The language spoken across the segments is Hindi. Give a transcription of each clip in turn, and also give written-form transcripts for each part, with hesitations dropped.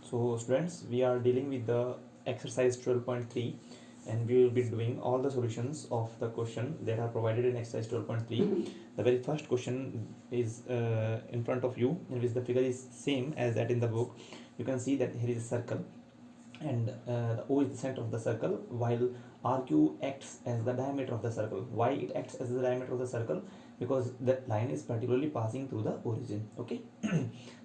So students, we are dealing with the exercise 12.3 and we will be doing all the solutions of the question that are provided in exercise 12.3. The very first question is in front of you, in which the figure is same as that in the book. You can see that here is a circle and the O is the center of the circle, while RQ acts as the diameter of the circle. Why it acts as the diameter of the circle? Because that line is particularly passing through the origin. Okay.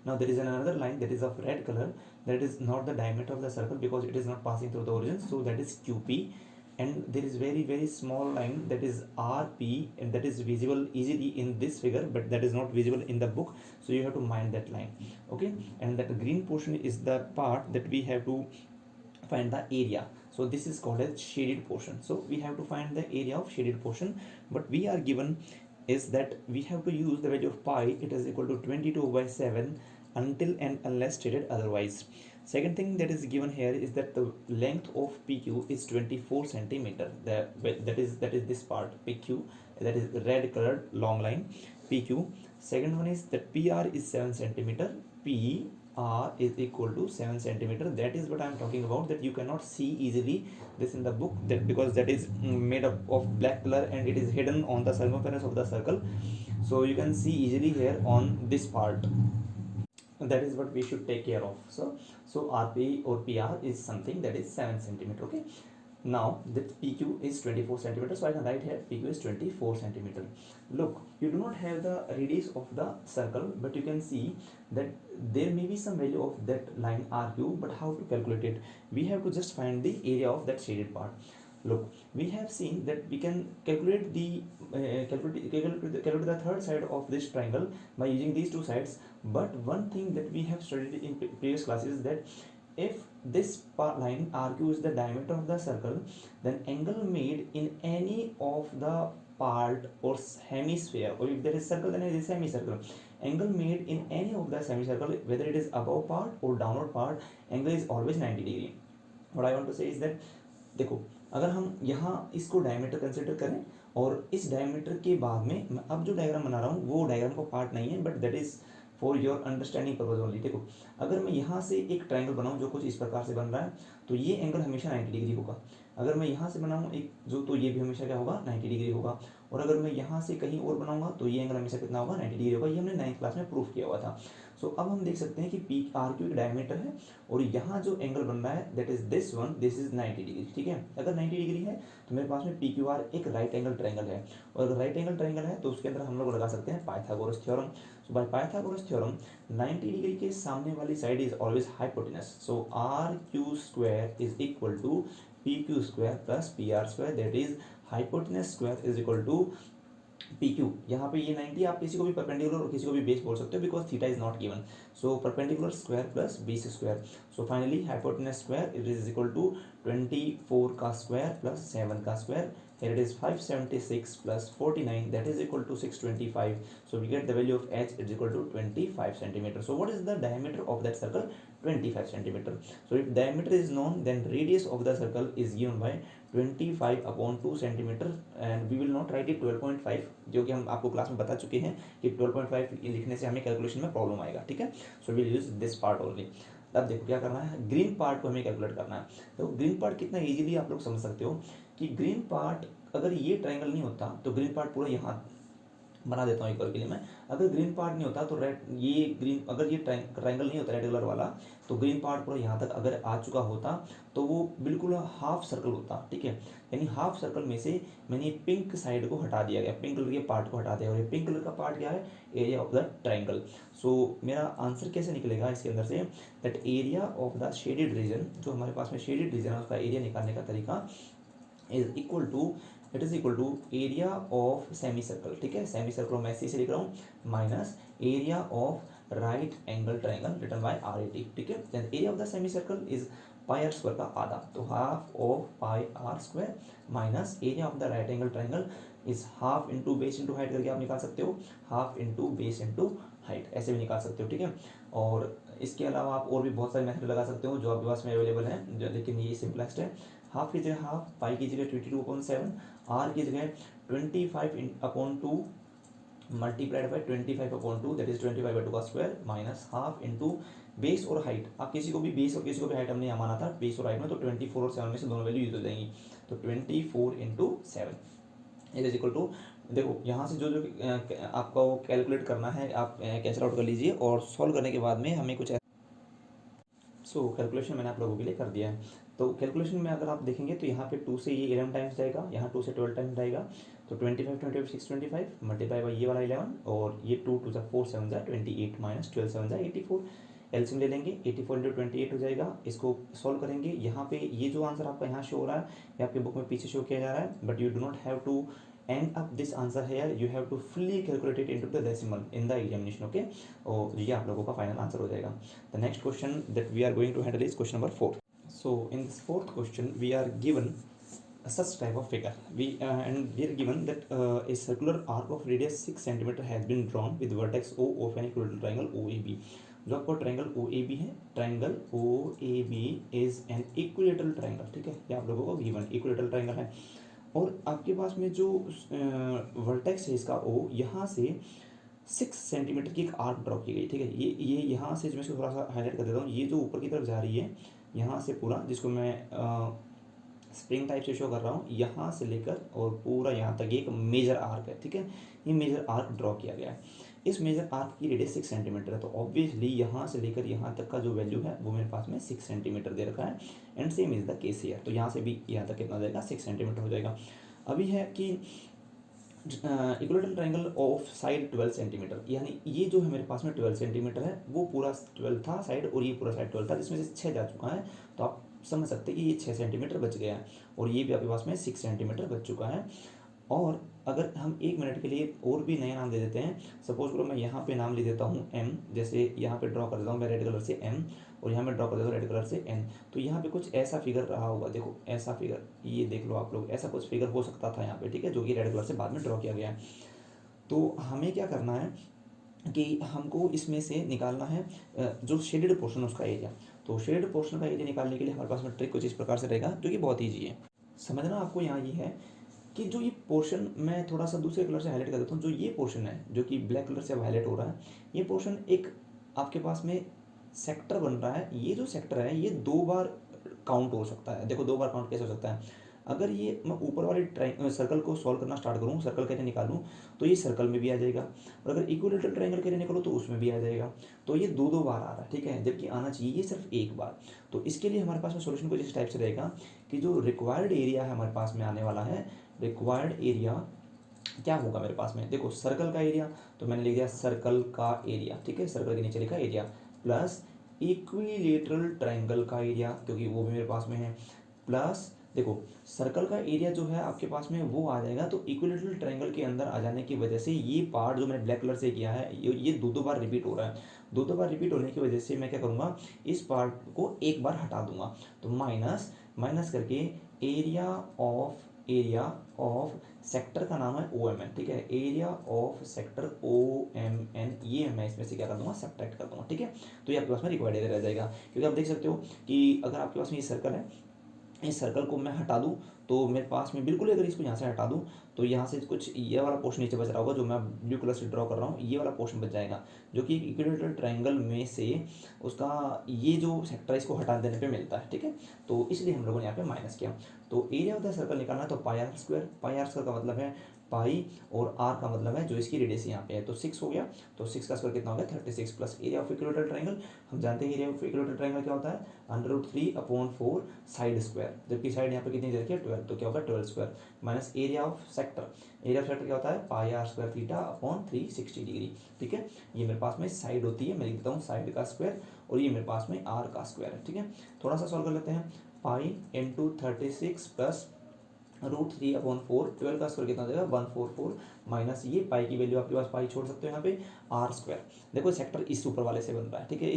Now there is another line that is of red color, that is not the diameter of the circle because it is not passing through the origin, so that is QP. And there is very small line that is RP, and that is visible easily in this figure, but that is not visible in the book, so you have to mind that line. Okay. And that green portion is the part that we have to find the area, so this is called as shaded portion. So we have to find the area of shaded portion, but we are given is that we have to use the value of pi, it is equal to 22/7 until and unless stated otherwise. Second thing that is given here is that the length of PQ is 24 centimeter. That is this part PQ, that is red colored long line PQ. Second one is that PR is 7 centimeter, PR is equal to 7 centimeter. That is what I am talking about, that you cannot see easily this in the book, that because that is made up of black color and it is hidden on the circumference of the circle, so you can see easily here on this part. That is what we should take care of. So RP or PR is something that is 7 centimeter. Okay. Now that PQ is 24 centimeter, so I can write here PQ is 24 centimeter. Look, you do not have the radius of the circle, but you can see that there may be some value of that line RQ, but how to calculate it? We have to just find the area of that shaded part. Look, we have seen that we can calculate the third side of this triangle by using these two sides. But one thing that we have studied in previous classes is that if this line RQ is the diameter of the circle, then angle made in any of the part or hemisphere, or if there is circle then it is semicircle, angle made in any of the semicircle, whether it is above part or downward part, angle is always 90 degree. what I want to say is that देखो, अगर हम यहाँ इसको डायमीटर कंसिडर करें और इस डायमीटर के बाद में मैं अब जो डायग्राम बना रहा हूँ वो डायग्राम का पार्ट नहीं है, but that is for your understanding purpose only. देखो, अगर मैं यहाँ से एक ट्राइंगल बनाऊँ जो कुछ इस प्रकार से बन रहा है, तो ये एंगल हमेशा 90 डिग्री होगा. अगर मैं यहाँ से बनाऊँ एक जो, तो ये भी हमेशा क्या होगा, 90 डिग्री होगा. और अगर मैं यहाँ से कहीं और बनाऊंगा तो ये एंगल हमेशा कितना होगा, 90 डिग्री होगा. ये हमने 9th क्लास में प्रूफ किया हुआ था. सो अब हम देख सकते हैं कि पी आर क्यू एक डायमीटर है और यहाँ जो एंगल बन रहा है that is this one, this is 90 degree. ठीक है. अगर 90 डिग्री है तो मेरे पास में पी क्यू आर एक राइट एंगल ट्राइंगल है, और अगर राइट एंगल ट्राइंगल है तो उसके अंदर हम लोग लगा सकते हैं Pythagoras theorem. So by Pythagoras theorem 90 degree के सामने वाली side is always hypotenuse. So R Q square is equal to P Q square plus P R square, that is hypotenuse square is equal to P Q. यहाँ पे ये 90 आप किसी को भी परपेंडिकुलर और किसी को भी बेस बोल सकते हो, because theta is not given. So perpendicular square plus base square. So finally hypotenuse square it is equal to 24 का स्क्वायर प्लस 7 का square. Here it is 576 plus 49, that is equal to 625. So we get the value of h is equal to 25 centimeter. So what is the diameter of that circle? 25 centimeter. So if diameter is known, then radius of the circle is given by 25/2 centimeter, and we will not write it 12.5, जो कि हम आपको क्लास में बता चुके हैं कि 12.5 लिखने से हमें कैलकुलेशन में प्रॉब्लम आएगा. ठीक है. So will use this part only. अब देखो क्या करना है, ग्रीन पार्ट को हमें कैलकुलेट करना है. तो ग्रीन पार्ट कितना इजीली आप लोग समझ सकते हो कि ग्रीन पार्ट, अगर ये ट्रायंगल नहीं होता तो ग्रीन पार्ट पूरा यहाँ बना देता हूँ एक बार के लिए मैं. अगर ग्रीन पार्ट नहीं होता तो रेड, ये ग्रीन, अगर ये ट्रायंगल नहीं होता रेड कलर वाला, तो ग्रीन पार्ट पूरा यहाँ तक अगर आ चुका होता तो वो बिल्कुल हाफ सर्कल होता. ठीक है. यानी हाफ सर्कल में से मैंने पिंक साइड को हटा दिया गया, पिंक कलर के पार्ट को हटा दिया, और ये पिंक कलर का पार्ट क्या है, एरिया ऑफ द ट्राइंगल. सो मेरा आंसर कैसे निकलेगा इसके अंदर से, that area of the shaded region, जो हमारे पास में शेडेड रीजन है उसका एरिया निकालने का तरीका is equal to, it is equal to area of semi circle. ठीक है. सेमी सर्कल मैं ऐसे लिख रहा हूँ, minus area of right angle triangle written by R A T. ठीक है. Then area of the semi circle is pi are square का आधा, तो half of pi are square, minus area of the right angle triangle is half into base into height करके आप निकाल सकते हो, half into base into height, ऐसे भी निकाल सकते हो. ठीक है. और इसके अलावा आप और भी बहुत सारे मेथड लगा सकते हो जो आपके पास में अवेलेबल है, लेकिन ये सिंपलेस्ट है. हाफ की जगह हाफ, पाई की जगह 22/7, आर की जगह 25/2 मल्टीप्लाइड बाई 25/2, दैट इज 25/2 का square, minus half into base और हाइट, आप किसी को भी बेस और किसी को भी हाइट हमने यहाँ माना था बेस और हाइट में, तो 24 और 7 में से दोनों वैल्यू यूज हो जाएंगी। तो 24 इंटू 7 इज इक्वल टू, देखो यहाँ से जो जो आपका वो कैलकुलेट करना है आप कैंसिल आउट कर लीजिए, और सॉल्व करने के बाद में हमें कुछ कैलकुलेशन मैंने आप लोगों के लिए कर दिया है। तो कैलकुलेशन में अगर आप देखेंगे तो यहाँ पे 2 से ये 11 टाइम्स जाएगा, यहाँ 2 से 12 टाइम्स जाएगा, तो 25 25 625 मल्टीप्लाई बाई ये वाला 11, और ये 2 2 4 7 28 माइनस 12 7 84, एल्सियम ले लेंगे, 84 इंटू 28 हो जाएगा। इसको सॉल्व करेंगे, यहाँ पे ये जो आंसर आपका यहाँ शो हो रहा है ये आपके बुक में पीछे शो किया जा रहा है, but you do not have to end up this answer here, you have to fully calculate it into the decimal in the examination, okay। और ये आप लोगों का फाइनल आंसर हो जाएगा। The next question that we are going to handle is question number 4. So in this fourth question we are given such type of figure, and we are given that a circular arc of radius 6 cm has been drawn with vertex O of an equilateral triangle OAB। जो आपको ट्राइंगल OAB है, triangle OAB is an equilateral triangle, ठीक है, ये आप लोगों को गिवन इक्विलेटरल ट्राइंगल है, और आपके पास में जो वर्टेक्स है इसका O, यहाँ से 6 सेंटीमीटर की एक आर्क ड्रॉ की गई, ठीक है। ये यहाँ से, मैं इसको थोड़ा सा हाईलाइट कर देता हूँ, ये जो ऊपर की तरफ जा रही है यहाँ से पूरा, जिसको मैं स्प्रिंग टाइप से शो कर रहा हूँ, यहाँ से लेकर और पूरा यहाँ तक एक मेजर आर्क है, ठीक है। ये मेजर आर्क ड्रॉ किया गया है, इस मेजर आर्क की रेडियस 6 सेंटीमीटर है, तो ऑब्वियसली यहाँ से लेकर यहाँ तक का जो वैल्यू है वो मेरे पास में 6 सेंटीमीटर दे रखा है, and same is the case here, तो यहाँ से भी यहाँ तक कितना हो जाएगा 6 सेंटीमीटर हो जाएगा। अभी है कि equilateral triangle of side 12 centimetre, यानी ये जो है मेरे पास में 12 सेंटीमीटर है, वो पूरा 12 था साइड, और ये पूरा साइड 12 था, जिसमें से 6 जा चुका है, तो आप समझ सकते हैं कि ये 6 सेंटीमीटर बच गया है, और ये भी आपके पास में 6 सेंटीमीटर बच चुका है। और अगर हम 1 मिनट के लिए और भी नया नाम दे देते हैं, सपोज करो मैं यहाँ पे नाम ले देता हूँ m, जैसे यहाँ पे ड्रॉ कर देता हूँ मैं रेड कलर से m, और यहाँ मैं ड्रॉ कर देता हूँ रेड कलर से n, तो यहाँ पे कुछ ऐसा फिगर रहा होगा, देखो ऐसा फिगर, ये देख लो आप लोग, ऐसा कुछ फिगर हो सकता था यहाँ पे, ठीक है, जो कि रेड कलर से बाद में ड्रॉ किया गया है। तो हमें क्या करना है कि हमको इसमें से निकालना है जो शेडेड पोर्शन उसका एरिया, तो शेडेड पोर्शन का एरिया निकालने के लिए हमारे पास में ट्रिक कुछ इस प्रकार से रहेगा, जो कि बहुत ईजी है। समझना आपको यहाँ ये है कि जो ये पोर्शन, मैं थोड़ा सा दूसरे कलर से हाईलाइट कर देता हूँ, जो ये पोर्शन है जो कि ब्लैक कलर से हाईलाइट हो रहा है, ये पोर्शन एक आपके पास में सेक्टर बन रहा है। ये जो सेक्टर है ये 2 बार काउंट हो सकता है। देखो 2 बार काउंट कैसे हो सकता है, अगर ये मैं ऊपर वाले सर्कल को सॉल्व करना स्टार्ट करूँ, सर्कल कैसे निकालूँ, तो ये सर्कल में भी आ जाएगा, और अगर इक्विलेटरल ट्रायंगल कैसे निकालूँ तो उसमें भी आ जाएगा। तो ये 2 बार आ रहा है, ठीक है, जबकि आना चाहिए ये सिर्फ 1 बार। तो इसके लिए हमारे पास में सोल्यूशन कुछ इस टाइप से रहेगा कि जो रिक्वायर्ड एरिया है हमारे पास में आने वाला है, रिक्वायर्ड एरिया क्या होगा मेरे पास में, देखो सर्कल का एरिया, तो मैंने लिख दिया सर्कल का एरिया, ठीक है, सर्कल के नीचे लिखा एरिया, प्लस इक्विलेटरल ट्रायंगल का एरिया, क्योंकि वो भी मेरे पास में है, प्लस देखो सर्कल का एरिया जो है आपके पास में वो आ जाएगा, तो इक्विलेटरल ट्रायंगल के अंदर आ जाने की वजह से ये पार्ट जो मैंने ब्लैक कलर से किया है ये 2 बार रिपीट हो रहा है। 2 बार रिपीट होने की वजह से मैं क्या करूँगा, इस पार्ट को 1 बार हटा दूंगा, तो माइनस माइनस करके एरिया ऑफ सेक्टर का नाम है OMN, ठीक है, एरिया ऑफ सेक्टर OMN, ये मैं इसमें से क्या कर दूंगा, सब्ट्रैक्ट कर दूंगा, ठीक है। तो ये आपके पास में रिक्वायर्ड एरिया रह जाएगा, क्योंकि आप देख सकते हो कि अगर आपके पास में ये सर्कल है, इस सर्कल को मैं हटा दूं तो मेरे पास में बिल्कुल, अगर इसको यहाँ से हटा दूं तो यहाँ से कुछ ये वाला पोर्शन नीचे बच रहा होगा, जो मैं ब्लू कलर से ड्रॉ कर रहा हूँ, ये वाला पोर्शन बच जाएगा, जो कि इक्विलेटरल ट्रायंगल में से उसका ये जो सेक्टर है इसको हटा देने पे मिलता है, ठीक है। तो इसलिए हम लोगों ने यहाँ पे माइनस किया। तो एरिया ऑफ द सर्कल निकालना है, तो pi are square, pi are square का मतलब है पाई, और आर का मतलब है जो इसकी रेडियस यहाँ पे है, तो 6 हो गया, तो 6 का स्क्वायर कितना हो गया 36, plus area of equilateral triangle, हम जानते हैं एरिया ऑफ इक्विलेटरल ट्रायंगल क्या होता है, √3/4 साइड स्क्वायर, जबकि साइड यहाँ पे कितनी दे रखी है 12, तो क्या होगा 12 square, minus area of sector, area of sector क्या होता है पाई आर स्क्वायर थीटा/360 डिग्री, ठीक है। ये मेरे पास में साइड होती है, मैं लिख देता हूँ साइड का स्क्वायर, और ये मेरे पास में आर का स्क्वायर है, ठीक है। थोड़ा सा सॉल्व कर लेते हैं, पाई इंटू 36 प्लस √3/4, 12 का स्क्वायर कितना हो जाएगा 144, माइनस ये पाई की वैल्यू आपके पास पाई छोड़ सकते हो यहाँ पे आर स्क्वायर, देखो सेक्टर इस ऊपर वाले से बन रहा है, ठीक है,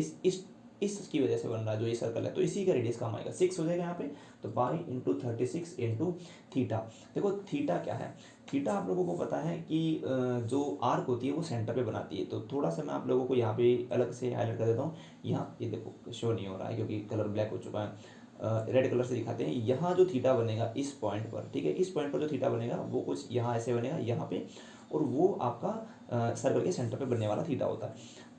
इसकी वजह से बन रहा है जो ये सर्कल है, तो इसी का रेडियस काम आएगा 6 हो जाएगा यहाँ पे, तो पाई इंटू 36 इंटू थीटा। देखो थीटा क्या है, थीटा आप लोगों को पता है कि जो आर्क होती है वो सेंटर पे बनाती है, तो थोड़ा सा मैं आप लोगों को यहाँ पे अलग से हाईलाइट कर देता हूँ, यहाँ ये देखो शो नहीं हो रहा है क्योंकि कलर ब्लैक हो चुका है, रेड कलर से दिखाते हैं, यहाँ जो थीटा बनेगा इस पॉइंट पर, ठीक है, इस पॉइंट पर जो थीटा बनेगा वो कुछ यहाँ ऐसे बनेगा यहाँ पे, और वो आपका सर्कल के सेंटर पे बनने वाला थीटा होता है।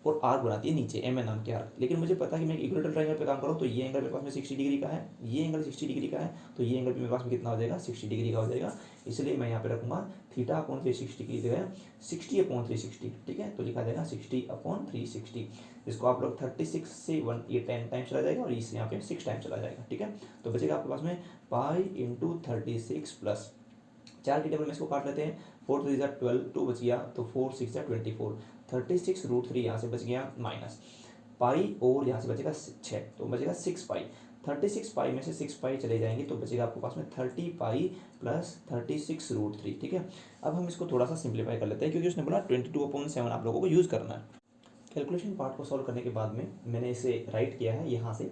और आर्क बनाती है नीचे एम एन नाम के आर्क। लेकिन मुझे पता है कि मैं इक्विलेटरल ट्रायंगल पे काम करूँ तो ये एंगल मेरे पास में 60 डिग्री का है, ये एंगल 60 डिग्री का है, तो ये एंगल भी मेरे पास में कितना हो जाएगा 60 डिग्री का हो जाएगा। इसलिए मैं यहाँ पे रखूँगा थीटा अपॉन 360 की जगह 60 अपॉन 360, ठीक है, तो लिखा जाएगा 60 अपॉन 360। इसको आप लोग 36 से 1 ये 10 टाइम चला जाएगा और इस यहाँ पे 6 टाइम चला जाएगा, ठीक है। तो बचेगा आपके पास में पाई इंटू 36 प्लस 4 की टेबल में इसको काट लेते हैं, 4 3 12 2 बच गया, तो 4 6 24, 36√3 यहाँ से बच गया माइनस पाई और यहाँ से बचेगा 6, तो बचेगा 6 पाई। 36 पाई में से 6 पाई चले जाएंगे तो बचेगा आपके पास में 30 पाई प्लस 36√3, ठीक है। अब हम इसको थोड़ा सा सिंप्लीफाई कर लेते हैं क्योंकि उसने बोला 22/7 आप लोगों को यूज़ करना है। कैलकुलेशन पार्ट को सॉल्व करने के बाद में मैंने इसे राइट किया है यहाँ से।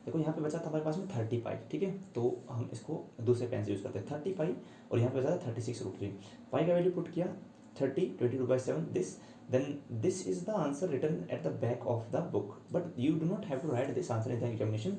देखो यहाँ पे बचा था हमारे पास में 30 पाई, ठीक है, तो हम इसको दूसरे पेन से यूज़ करते हैं 30 पाई और यहाँ पे बचा था 36√3। पाई का वैल्यू पुट किया 30 22/7 this, then this is the answer written at the back of the book, but you do not have to write this answer in the examination।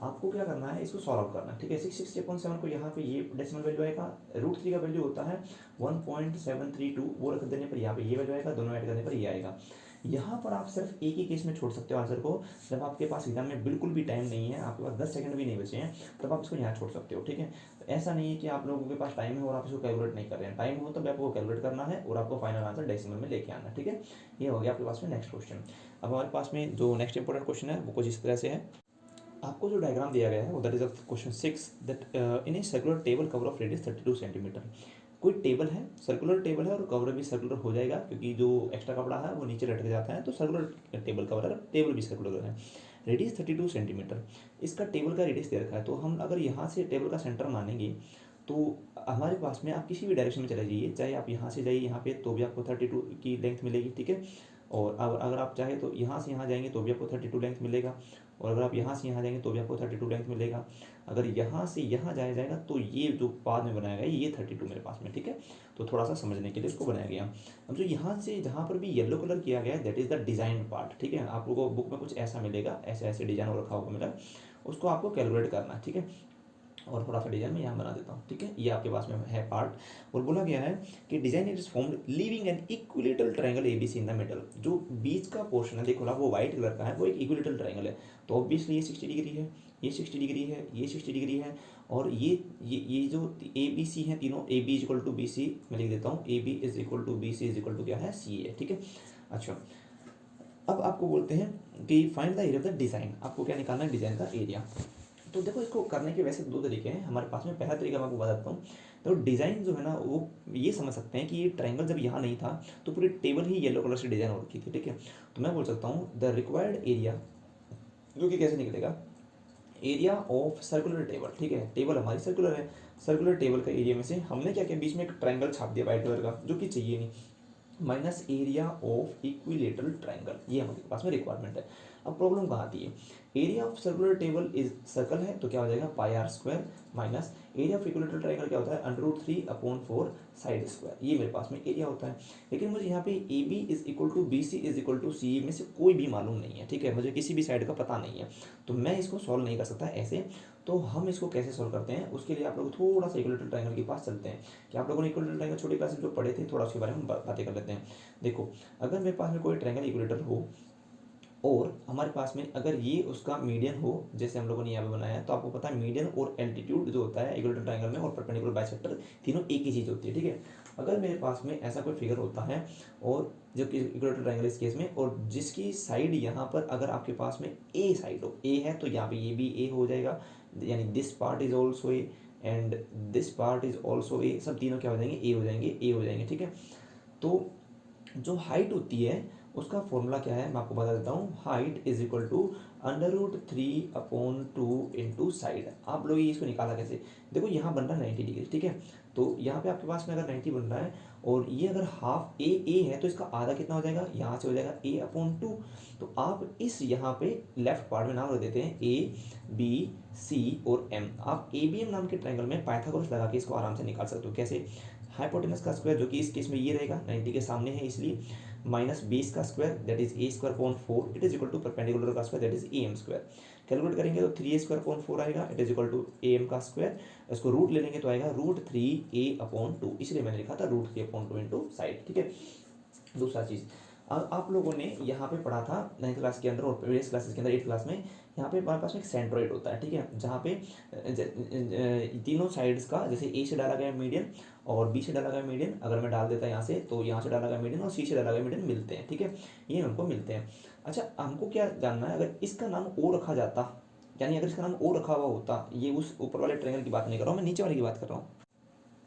आपको क्या करना है, इसको सॉल्व करना है, ठीक है। 660/7 को यहाँ पे ये डेसिमल वैल्यू आएगा, √3 का वैल्यू होता है 1.732, वो रख देने पर यहाँ पे ये वैल्यू आएगा, दोनों ऐड करने पर ये आएगा। यहाँ पर आप सिर्फ एक ही केस में छोड़ सकते हो आंसर को, जब आपके पास एग्जाम में बिल्कुल भी टाइम नहीं है, आपके पास 10 सेकंड भी नहीं बचे हैं, तब आप इसको यहाँ छोड़ सकते हो, ठीक है। तो ऐसा नहीं है कि आप लोगों के पास टाइम है और आप इसको कैलकुलेट नहीं कर रहे हैं, टाइम हो तब आपको कैलकुलेट करना है और आपको फाइनल आंसर डेसिमल में लेके आना है, ठीक है। ये हो गया आपके पास में नेक्स्ट क्वेश्चन। अब हमारे पास में जो नेक्स्ट इंपॉर्टेंट क्वेश्चन है वो कुछ इस तरह से है। आपको जो डायग्राम दिया गया है वो that is question 6 that in a circular table cover of radius 32 centimetre. कोई टेबल है, सर्कुलर टेबल है और कवर भी सर्कुलर हो जाएगा क्योंकि जो एक्स्ट्रा कपड़ा है वो नीचे लटक जाता है, तो सर्कुलर टेबल कवर है, टेबल भी सर्कुलर है। रेडियस 32 सेंटीमीटर, इसका टेबल का रेडियस दे रखा है, तो हम अगर यहाँ से टेबल का सेंटर मानेंगे तो हमारे पास में आप किसी भी डायरेक्शन में चले जाइए, चाहे आप यहाँ से जाइए यहाँ पे तो भी आपको 32 की लेंथ मिलेगी, ठीक है। और अगर आप चाहे तो यहाँ से यहाँ जाएंगे तो भी आपको 32 लेंथ मिलेगा, और अगर आप यहाँ से यहाँ जाएंगे तो भी आपको 32 लेंथ मिलेगा। अगर यहाँ से यहाँ जाया जाएगा तो ये जो बाद में बनाया गया ये 32 मेरे पास में, ठीक है। तो थोड़ा सा समझने के लिए इसको बनाया गया। अब जो यहाँ से जहाँ पर भी येलो कलर किया गया है that is the design part, ठीक है। आप लोगों को बुक में कुछ ऐसा मिलेगा, ऐसे ऐसे डिजाइन रखा होगा मिला, उसको आपको कैलकुलेट करना है, ठीक है। और थोड़ा सा डिजाइन में यहाँ बना देता हूँ, ठीक है। ये आपके पास में है पार्ट और बोला गया है कि design is formed leaving an equilateral triangle ABC in the middle. जो बीच का पोर्शन है देखो ना वो व्हाइट कलर का है, वो एक इक्विलेटरल ट्रायंगल है, तो ऑब्वियसली ये 60 डिग्री है, ये 60 डिग्री है, ये 60 डिग्री है, और ये जो ए बी सी है तीनों, A B is equal to B C, मैं लिख देता हूँ A B is equal to B C is equal to क्या है सी है, ठीक है। अच्छा, अब आपको बोलते हैं कि find the area of the design, आपको क्या निकालना है डिज़ाइन का एरिया। तो देखो इसको करने के वैसे दो तरीके हैं हमारे पास में। पहला तरीका मैं आपको बताता हूँ, तो डिज़ाइन जो है ना वो ये समझ सकते हैं कि ये ट्रायंगल जब यहाँ नहीं था तो पूरी टेबल ही येलो कलर से डिजाइन हो रखी थी, ठीक है। तो मैं बोल सकता हूँ द रिक्वायर्ड एरिया, जो कि कैसे निकलेगा, एरिया ऑफ सर्कुलर टेबल, ठीक है। टेबल हमारी सर्कुलर है, सर्कुलर टेबल का एरिया में से हमने क्या किया, बीच में एक ट्रायंगल छाप दिया वाइट कलर का, जो कि चाहिए नहीं, minus area of equilateral triangle, ये हमारे पास में रिक्वायरमेंट है। अब प्रॉब्लम कहाँ आती है, area of circular table is circle है तो क्या हो जाएगा pi are square, minus area of equilateral triangle क्या होता है √3/4 साइड स्क्वायर, ये मेरे पास में एरिया होता है। लेकिन मुझे यहाँ पे A B is equal to B C is equal to C में से कोई भी मालूम नहीं है, ठीक है, मुझे किसी भी साइड का पता नहीं है, तो मैं इसको सॉल्व नहीं कर सकता ऐसे। तो हम इसको कैसे सॉल्व करते हैं, उसके लिए आप लोग थोड़ा सा इक्विलेटरल ट्रायंगल के पास चलते हैं, कि आप लोगों ने इक्विलेटरल ट्रायंगल छोटी क्लास में जो पढ़े थे थोड़ा उसके बारे में बातें कर लेते हैं। देखो, अगर मेरे पास में कोई ट्रायंगल इक्विलेटर हो और हमारे पास में अगर ये उसका मीडियन हो, जैसे हम लोगों ने यहाँ पे बनाया है, तो आपको पता है मीडियन और एल्टीट्यूड जो होता है इक्विलेटरल ट्रायंगल में और परपेंडिकुलर बाइसेक्टर तीनों एक ही चीज़ होती है, ठीक है। अगर मेरे पास में ऐसा कोई फिगर होता है और जो कि इक्विलेटरल ट्रायंगल इस केस में, और जिसकी साइड यहाँ पर अगर आपके पास में ए साइड हो, ए है तो यहाँ पे ये भी ए हो जाएगा, यानी this part is also A and this part is also a, सब तीनों क्या हो जाएंगे ए हो जाएंगे, ए हो जाएंगे, ठीक है। तो जो हाइट होती है उसका फॉर्मूला क्या है मैं आपको बता देता हूँ, height is equal to √3/2 into side. आप लोग ये इसको निकाला कैसे, देखो यहाँ बन रहा है 90 डिग्री, ठीक है। तो यहाँ पे आपके पास में अगर 90 बन रहा है और ये अगर हाफ ए है तो इसका आधा कितना हो जाएगा, यहाँ से हो जाएगा a/2। तो आप इस यहाँ पे लेफ्ट पार्ट में नाम रख देते हैं ए बी सी और एम। आप ए बी एम नाम के ट्रायंगल में पाइथागोरस लगा के इसको आराम से निकाल सकते हो। कैसे, हाइपोटेनस का स्क्वायर जो कि इस केस में ये रहेगा 90 के सामने है इसलिए, माइनस बेस का square that is a² 4 it is equal to perpendicular का square that is am²। Calculate करेंगे तो 3a² 4 आएगा, it is equal to am का स्क्वायर, इसको रूट ले लेंगे तो आएगा √3a/2, इसलिए मैंने लिखा था √3/2 इंटू साइड, ठीक है। दूसरा चीज़, अब आप लोगों ने यहाँ पे पढ़ा था 9th क्लास के अंदर और प्रीवियस क्लासेस के अंदर 8th क्लास में, यहाँ पे हमारे पास में एक सेंट्रोइड होता है, ठीक है, जहाँ पे तीनों साइड्स का, जैसे ए से डाला गया मीडियन और बी से डाला गया मीडियन, अगर मैं डाल देता यहाँ से तो यहाँ से डाला गया मीडियन और सी से डाला गया मीडियन मिलते हैं, ठीक है, ये हमको मिलते हैं। अच्छा, हमको क्या जानना है, अगर इसका नाम ओ रखा जाता, यानी अगर इसका नाम ओ रखा हुआ होता, ये उस ऊपर वाले ट्रायंगल की बात नहीं कर रहा हूँ, मैं नीचे वाले की बात कर रहा हूँ,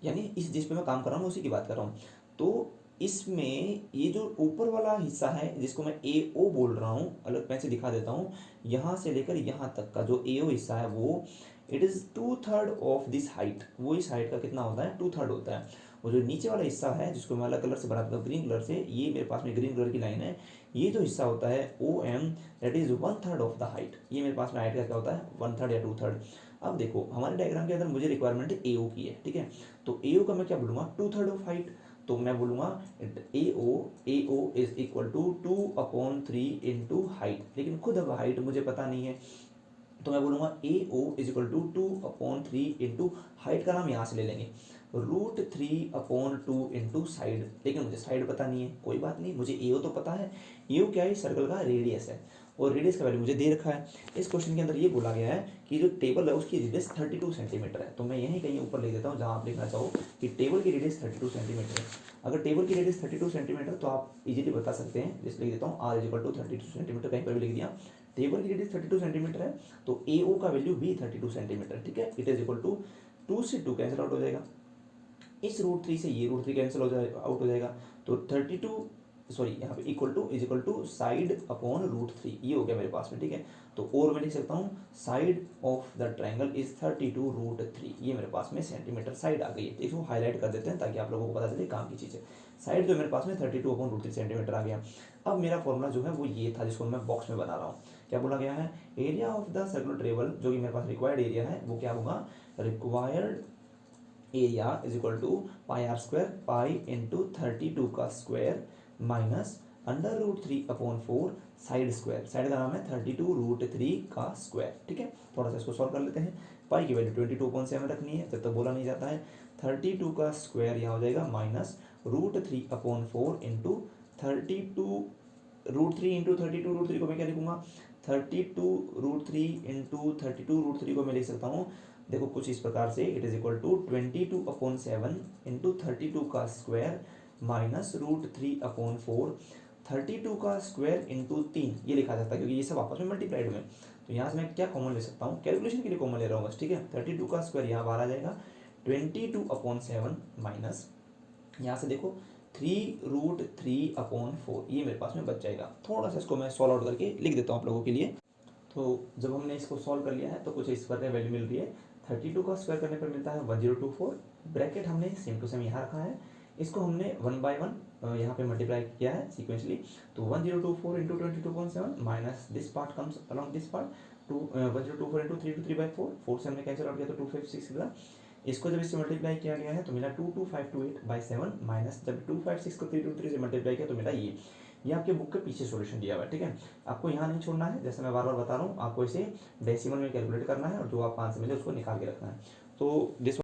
यानी इस जिस पे मैं काम कर रहा हूँ उसी की बात कर रहा हूँ। तो इसमें ये जो ऊपर वाला हिस्सा है जिसको मैं ए ओ बोल रहा हूँ, अलग पेन से दिखा देता हूँ, यहाँ से लेकर यहाँ तक का जो ए ओ हिस्सा है वो it is 2/3 of this height, वो इस हाइट का कितना होता है, 2/3 होता है। और जो नीचे वाला हिस्सा है जिसको मैं अलग कलर से बनाता हूँ, ग्रीन कलर से, ये मेरे पास में ग्रीन कलर की लाइन है, ये जो हिस्सा होता है O M, that is 1/3 of the height, ये मेरे पास में हाइट का क्या होता है, 1/3 या 2/3। अब देखो हमारे डायग्राम के अंदर मुझे रिक्वायरमेंट ए ओ की है, ठीक है, तो ए ओ का मैं क्या बोलूँगा, 2/3 ऑफ हाइट, तो मैं बोलूँगा A O is equal to 2/3 into height, लेकिन खुद अब हाइट मुझे पता नहीं है, तो मैं बोलूँगा A O is equal to 2/3 into height का नाम यहाँ से ले लेंगे, √3/2 इंटू साइड, लेकिन मुझे साइड पता नहीं है, कोई बात नहीं, मुझे ए ओ तो पता है, ए ओ क्या है, सर्कल का रेडियस है, और रेडियस का वैल्यू मुझे दे रखा है। इस क्वेश्चन के अंदर ये बोला गया है कि जो टेबल है उसकी रेडियस 32 सेंटीमीटर है, तो मैं यहीं कहीं ऊपर लिख देता हूँ जहाँ आप लिखना चाहो कि टेबल की रेडियस 32 सेंटीमीटर है। अगर टेबल की रेडियस 32 सेंटीमीटर तो आप इजीली बता सकते हैं, जिस लिख देता हूँ R is equal to 32 centimetre, कहीं पर भी लिख दिया, टेबल की रेडियस 32 सेंटीमीटर है, तो ए ओ का वैल्यू भी 32 सेंटीमीटर, ठीक है, इट इज इक्वल टू 2 से 2 कैंसिल आउट हो जाएगा, इस √3 से ये √3 कैंसिल हो जाए आउट हो जाएगा, तो 32 सॉरी यहाँ पे equal to is equal to side upon √3, ये हो गया मेरे पास में, ठीक है, तो और मैं लिख सकता हूँ side of the triangle is 32√3, ये मेरे पास में सेंटीमीटर साइड आ गई है, इसको हाईलाइट कर देते हैं ताकि आप लोगों को पता चले काम की चीज़ है। साइड जो मेरे पास में 32/√3 सेंटीमीटर आ गया। अब मेरा फॉर्मूला जो है वो ये था जिसको मैं बॉक्स में बना रहा हूँ, क्या बोला गया है, area of the circular travel, जो कि मेरे पास रिक्वायर्ड एरिया है वो क्या होगा, required area is equal to pi are square, pi into 32 का square minus √3/4 side square, side का नाम है 32√3 का स्क्वायर, ठीक है, थोड़ा सा इसको सॉल्व कर लेते हैं। पाई की वैल्यू 22.7 रखनी है, जब तक बोला नहीं जाता है, 32 का स्क्वायर यहाँ हो जाएगा माइनस √3/4 इंटू 32 √3 इंटू 32 √3 को मैं क्या लिखूंगा, 32 √3 इंटू 32 √3 को मैं लिख सकता हूँ, देखो कुछ इस प्रकार से, it is equal to 22/7 into 32 का स्क्वायर माइनस √3/4, 32 का स्क्वायर इंटू 3 ये लिखा जाता है क्योंकि ये सब आपस में मल्टीप्लाइड में, तो यहाँ से मैं क्या कॉमन ले सकता हूँ, कैलकुलेशन के लिए कॉमन ले रहा हूँ बस, ठीक है, 32 का स्क्वायर यहाँ बाहर आ जाएगा, 22/7 माइनस यहाँ से देखो 3√3/4, ये मेरे पास में बच जाएगा। थोड़ा सा इसको मैं सॉल्व आउट करके लिख देता हूँ आप लोगों के लिए। तो जब हमने इसको सॉल्व कर लिया है तो कुछ इस पर वैल्यू मिल रही है, 32 का स्क्वायर करने पर मिलता है 1024, ब्रैकेट हमने सेम टू सेम यहाँ रखा है, इसको हमने 1 बाय 1 यहाँ पे मल्टीप्लाई किया है सीक्वेंसली, तो 1024 into 22.7 minus this part comes along this part, 1024 into 3/4, 4 से हमने कैंसिल आउट किया तो 256 मिला, इसको जब इससे मल्टीप्लाई किया गया है तो मिला 22528/7 माइनस जब 256 को 323 से मल्टीप्लाई किया तो मिला ये आपके बुक के पीछे सॉल्यूशन दिया हुआ है, ठीक है, आपको यहाँ नहीं छोड़ना है, जैसे मैं बार बार बता रहा हूँ, आपको इसे डेसिमल में कैलकुलेट करना है और जो आपका आंसर मिले उसको निकाल के रखना है। तो दिस